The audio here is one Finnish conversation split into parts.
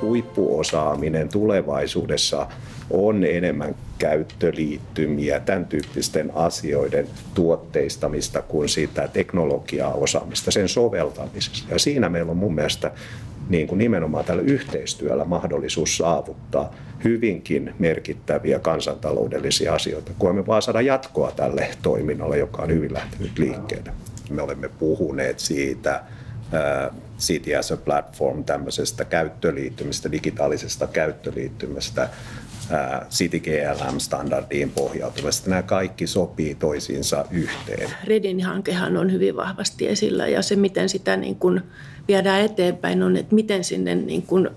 huippuosaaminen tulevaisuudessa on enemmän käyttöliittymiä, tämän tyyppisten asioiden tuotteistamista kuin sitä teknologiaa osaamista, sen soveltamisesta. Ja siinä meillä on mun mielestä niin kuin nimenomaan tällä yhteistyöllä mahdollisuus saavuttaa hyvinkin merkittäviä kansantaloudellisia asioita, kun me vaan saada jatkoa tälle toiminnalle, joka on hyvin lähtenyt liikkeelle. Me olemme puhuneet siitä City as a Platform, tämmöisestä käyttöliittymistä, digitaalisesta käyttöliittymästä, City GLM-standardiin pohjautuvasta. Nämä kaikki sopii toisiinsa yhteen. Redin-hankehan on hyvin vahvasti esillä ja se, miten sitä niin kuin viedään eteenpäin, on, että miten sinne niin kuin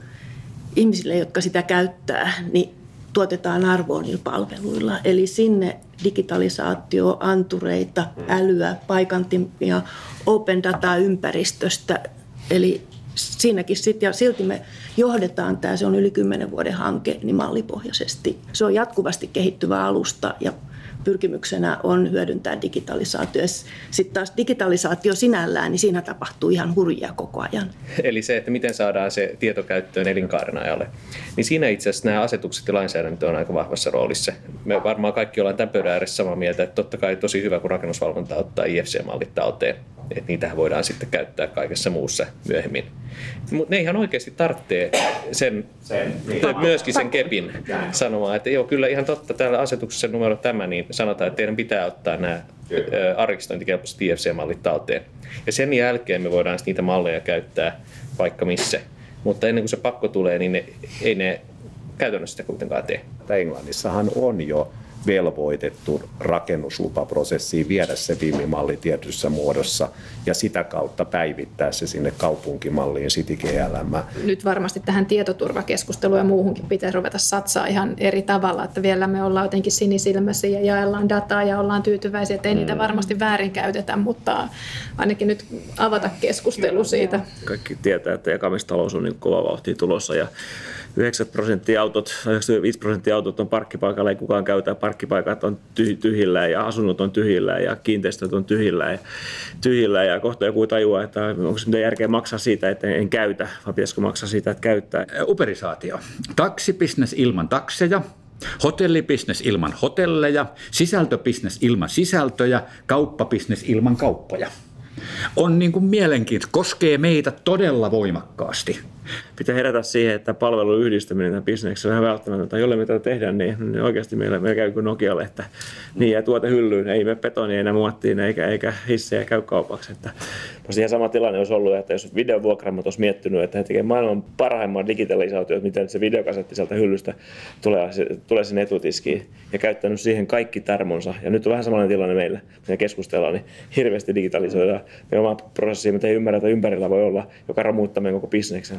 ihmisille, jotka sitä käyttää, niin tuotetaan arvoa niillä palveluilla. Eli sinne digitalisaatio, antureita, älyä, paikantimia, open data ympäristöstä. Eli siinäkin sitten, ja silti me johdetaan tämä, se on yli 10 vuoden hanke, niin mallipohjaisesti. Se on jatkuvasti kehittyvä alusta ja pyrkimyksenä on hyödyntää digitalisaatio. Sitten taas digitalisaatio sinällään, niin siinä tapahtuu ihan hurjia koko ajan. Eli se, että miten saadaan se tietokäyttöön elinkaaren ajalle. Niin siinä itse asiassa nämä asetukset ja lainsäädäntö on aika vahvassa roolissa. Me varmaan kaikki ollaan tämän pöydän ääressä samaa mieltä, että totta kai tosi hyvä, kun rakennusvalvonta ottaa IFC-mallit talteen. Että niitähän voidaan sitten käyttää kaikessa muussa myöhemmin. Mutta ne ihan oikeasti tarvitsee myöskin sen kepin sanomaan, että joo, kyllä ihan totta, täällä asetuksessa numero tämä, niin sanotaan, että teidän pitää ottaa nämä arkistointikelpoiset IFC-mallit talteen. Ja sen jälkeen me voidaan niitä malleja käyttää vaikka missä. Mutta ennen kuin se pakko tulee, niin ei ne käytännössä sitä kuitenkaan tee. Englannissahan on jo velvoitettu rakennuslupaprosessiin viedä se VIM-malli tietyssä muodossa ja sitä kautta päivittää se sinne kaupunkimalliin City GLM. Nyt varmasti tähän tietoturvakeskusteluun ja muuhunkin pitäisi ruveta satsaa ihan eri tavalla, että vielä me ollaan jotenkin sinisilmäisiä ja jaellaan dataa ja ollaan tyytyväisiä, että ei niitä varmasti väärinkäytetä, mutta ainakin nyt avata keskustelu siitä. Kaikki tietää, että jakamistalous on niin kova vauhtia tulossa ja 95% autot on parkkipaikalla, ei kukaan käytä, parkkipaikat on tyhjillään ja asunnot on tyhjillään ja kiinteistöt on tyhjillään ja kohta joku tajuaa, että onko se mitään järkeä maksaa siitä, että en käytä, vai pitäisikö maksaa siitä, että käyttää. Uberisaatio. Taksibisnes ilman takseja. Hotellibisnes ilman hotelleja, sisältöbisnes ilman sisältöjä, kauppabisnes ilman kauppoja. On niin kuin mielenkiintoista, koskee meitä todella voimakkaasti. Pitää herätä siihen, että palvelun yhdistäminen tämän bisneksellä on ihan välttämätöntä. Jolle me tätä tehdään, niin oikeasti meillä käy kuin Nokialle, että niin jää tuote hyllyyn, ei me betoni enää muottiin eikä hissejä käy kaupaksi. Että ihan sama tilanne olisi ollut, että jos videovuokraamot olisi miettinyt, että he tekevät maailman parhaimman digitalisaatio, että miten se videokasetti sieltä hyllystä tulee sinne etutiskiin ja käyttänyt siihen kaikki tarmonsa. Ja nyt on vähän samanlainen tilanne meillä, me keskustellaan, niin hirveästi digitalisoidaan. Me oma prosessi, mitä ei ymmärrä, että ympärillä voi olla, joka romuttaa meidän koko bisneksen.